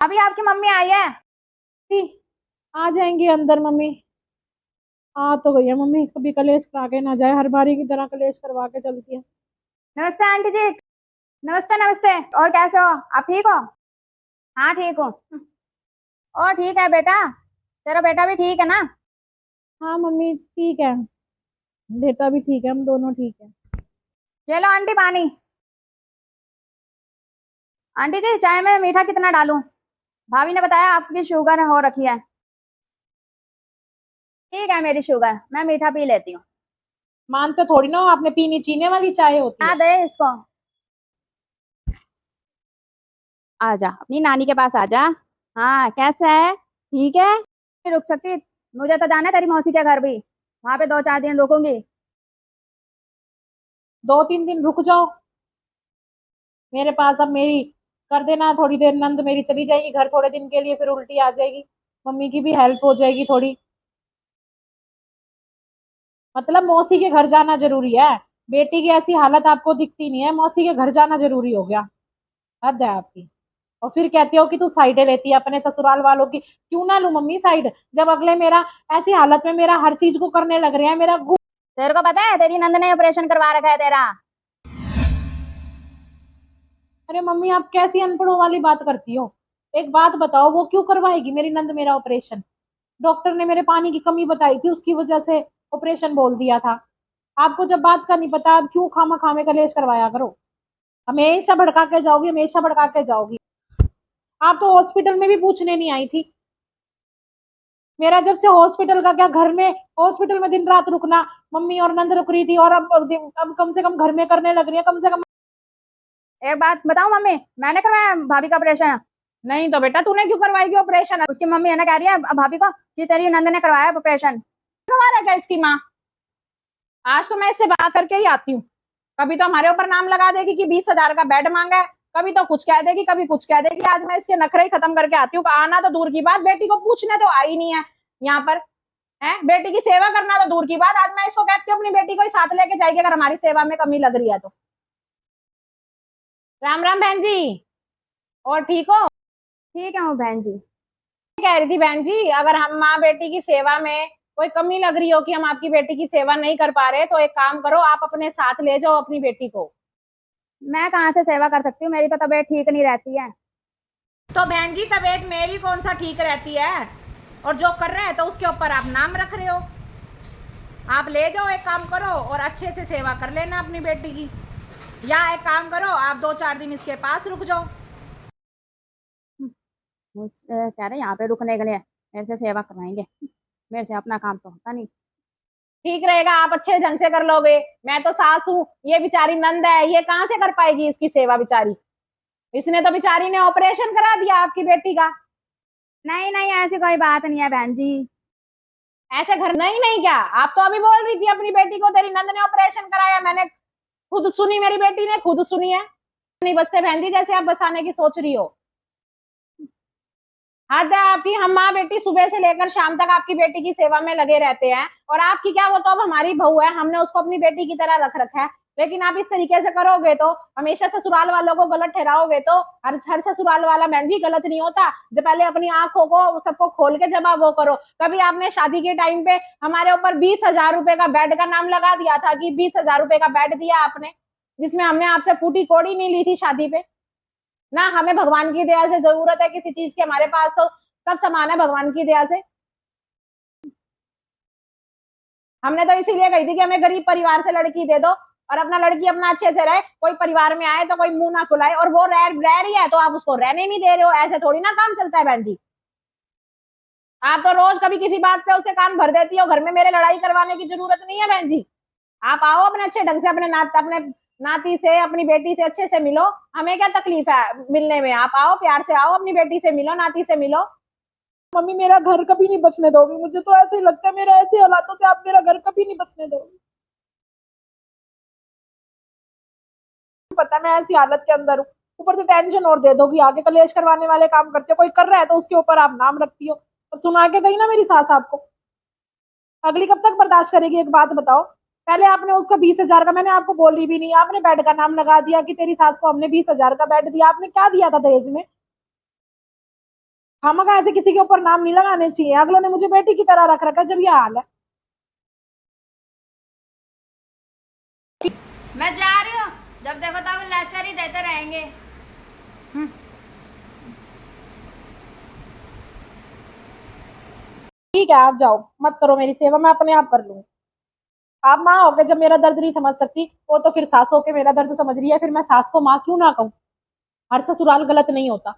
अभी आपकी मम्मी आई है। जी, आ जाएंगी अंदर मम्मी। आ तो गई है मम्मी, कभी कलेश करा के ना जाए, हर बारी की तरह कलेश करवा के चलती है। नमस्ते आंटी जी। नमस्ते नमस्ते। और कैसे हो? आप ठीक हो? हाँ ठीक हूँ। और ठीक है बेटा। तेरा बेटा भी ठीक है ना? हाँ मम्मी ठीक है, बेटा भी ठीक है, हम दोनों ठीक है। ये लो आंटी पानी। आंटी जी चाय में मीठा कितना डालूं? भाभी ने बताया आपकी शुगर हो रखी है। ठीक है मेरी शुगर, मैं मीठा पी लेती हूँ। मानते थोड़ी ना हो, आपने पीनी चीनी वाली चाय होती आ है। दे इसको। आजा अपनी नानी के पास आजा। हाँ कैसा है? ठीक है। नहीं रुक सकती। मुझे तो जाना है तेरी मौसी के घर भी। वहां पे 2-4 दिन रुकूंगी। 2-3 दिन रुक जाओ मेरे पास, अब मेरी कर देना थोड़ी देर, नंद मेरी चली जाएगी घर थोड़े दिन के लिए, फिर उल्टी आ जाएगी। मम्मी की भी हेल्प हो जाएगी थोड़ी। मतलब मौसी के घर जाना जरूरी है। बेटी की ऐसी हालत आपको दिखती नहीं है, मौसी के घर जाना जरूरी हो गया। हद है आपकी। और फिर कहते हो कि तू साइडें लेती है अपने ससुराल वालों की। क्यों ना लूं मम्मी साइड, जब अगले मेरा ऐसी हालत में मेरा हर चीज को करने लग रहे हैं, मेरा तेरे को पता है तेरी नंद ने ऑपरेशन करवा रखा है तेरा। अरे मम्मी आप कैसी अनपढ़ों वाली बात करती हो। एक बात बताओ, वो क्यों करवाएगी मेरी नंद मेरा ऑपरेशन? डॉक्टर ने मेरे पानी की कमी बताई थी, उसकी वजह से ऑपरेशन बोल दिया था। आपको जब बात का नहीं पता, आप क्यों खामा खामे कलेश करवाया करो। हमेशा भड़का के जाओगी, हमेशा भड़का के जाओगी। आप तो हॉस्पिटल में भी पूछने नहीं आई थी। मेरा जब से हॉस्पिटल का क्या, घर में हॉस्पिटल में दिन रात रुकना। मम्मी और नंद रुक रही थी, और अब कम से कम घर में करने लग रही है, कम से कम। एक बात बताऊं मम्मी, मैंने करवाया भाभी का ऑपरेशन। नहीं तो बेटा तूने क्यों करवाएगी ऑपरेशन? उसकी मम्मी है ना कह रही है भाभी को कि तेरी नंद ने करवाया ऑपरेशन। तुम्हारा क्या इसकी माँ? आज तो मैं इससे बात करके ही आती हूँ। कभी तो हमारे ऊपर नाम लगा देगी कि 20,000 का बेड मांगा है, कभी तो कुछ कह देगी, कभी कुछ कह देगी। आज मैं इसके नखरे ही खत्म करके आती हूँ। आना तो दूर की बात, बेटी को पूछने तो आई नहीं है यहाँ पर। है बेटी की सेवा करना तो दूर की बात, आज मैं इसको कहती हूँ अपनी बेटी को ही साथ लेके जाएगी अगर हमारी सेवा में कमी लग रही है तो। राम राम बहन जी। और ठीक हो? ठीक है हूँ बहन जी। कह रही थी बहन जी, अगर हम माँ बेटी की सेवा में कोई कमी लग रही हो कि हम आपकी बेटी की सेवा नहीं कर पा रहे, तो एक काम करो, आप अपने साथ ले जाओ अपनी बेटी को। मैं कहाँ से सेवा कर सकती हूँ, मेरी तो तबीयत ठीक नहीं रहती है। तो बहन जी तबीयत मेरी कौन सा ठीक रहती है? और जो कर रहे हैं तो उसके ऊपर आप नाम रख रहे हो। आप ले जाओ, एक काम करो और अच्छे से सेवा कर लेना अपनी बेटी की। या एक काम करो, आप 2-4 दिन इसके पास रुक जाओ। मुझसे कह रहे यहाँ पे रुकने के लिए मेरे से सेवा करवाएंगे। मेरे से अपना काम तो होता नहीं। ठीक रहेगा, आप अच्छे ढंग से कर लोगे। मैं तो सास हूँ, ये बेचारी नंद है, ये कहाँ से कर पाएगी इसकी सेवा बेचारी। इसने तो बेचारी ने ऑपरेशन करा दिया आपकी बेटी का। नहीं नहीं ऐसी कोई बात नहीं है बहन जी। ऐसे घर नहीं नहीं क्या? आप तो अभी बोल रही थी अपनी बेटी को तेरी नंद ने ऑपरेशन कराया, मैंने खुद सुनी, मेरी बेटी ने खुद सुनी है। नहीं बसते बहन जी जैसे आप बसाने की सोच रही हो। हद है आपकी। हम माँ बेटी सुबह से लेकर शाम तक आपकी बेटी की सेवा में लगे रहते हैं, और आपकी क्या, वो तो अब हमारी बहू है, हमने उसको अपनी बेटी की तरह रख रखा है। लेकिन आप इस तरीके से करोगे तो हमेशा ससुराल वालों को गलत ठहराओगे तो हर हर ससुराल वाला बहन जी गलत नहीं होता। जब पहले अपनी आंखों को सबको खोल के जब आप वो करो। कभी आपने शादी के टाइम पे हमारे ऊपर 20,000 रुपए का बेड का नाम लगा दिया था कि 20,000 रुपए का बेड दिया आपने, जिसमें हमने आपसे फूटी कोड़ी नहीं ली थी शादी पे। ना हमें भगवान की दया से जरूरत है किसी चीज की, हमारे पास तो सब सामान है भगवान की दया से। हमने तो इसीलिए कही थी कि हमें गरीब परिवार से लड़की दे दो, और अपना लड़की अपना अच्छे से रहे, कोई परिवार में आए तो कोई मुंह ना फुलाए, और वो रह रही है तो आप उसको रहने नहीं दे रहे हो। ऐसे थोड़ी ना काम चलता है बहन जी। आप तो रोज कभी किसी बात पे उसके कान भर देती हो, घर में मेरे लड़ाई करवाने की जरूरत नहीं है बहन जी। आप आओ अपने अच्छे ढंग से अपने नाती से, अपनी बेटी से अच्छे से मिलो। हमें क्या तकलीफ है मिलने में? आप आओ, प्यार से आओ, अपनी बेटी से मिलो, नाती से मिलो। मम्मी मेरा घर कभी नहीं बसने दोगी, मुझे तो ऐसे ही लगता है मेरे ऐसे हालातों से आप मेरा घर कभी नहीं बसने दोगी। पता है मैं ऐसी हालत के अंदर हूँ, ऊपर से टेंशन और दे दोगी, आगे कलेश करवाने वाले काम करते हो। कोई कर रहा है तो उसके ऊपर आप नाम रखती हो। और सुना के गई ना मेरी सास आपको, अगली कब तक बर्दाश्त करेगी? एक बात बताओ। पहले आपने उसको 20,000 का, मैंने आपको बोली भी नहीं, आपने बेड का नाम लगा दिया कि तेरी सास को हमने 20,000 का बेड दिया। आपने क्या दिया था दहेज में? खामखा ऐसे किसी के ऊपर नाम नहीं लगाने चाहिए। अगलों ने मुझे बेटी की तरह रख रखा है जब ये हाल है। मैं जा रही हूँ, जब देखो तब लेक्चर ही देते रहेंगे। ठीक है, आप जाओ, मत करो मेरी सेवा, मैं अपने आप कर लूंगी। आप माँ होके जब मेरा दर्द नहीं समझ सकती, वो तो फिर सास होके मेरा दर्द समझ रही है, फिर मैं सास को माँ क्यों ना कहूँ। हर ससुराल गलत नहीं होता।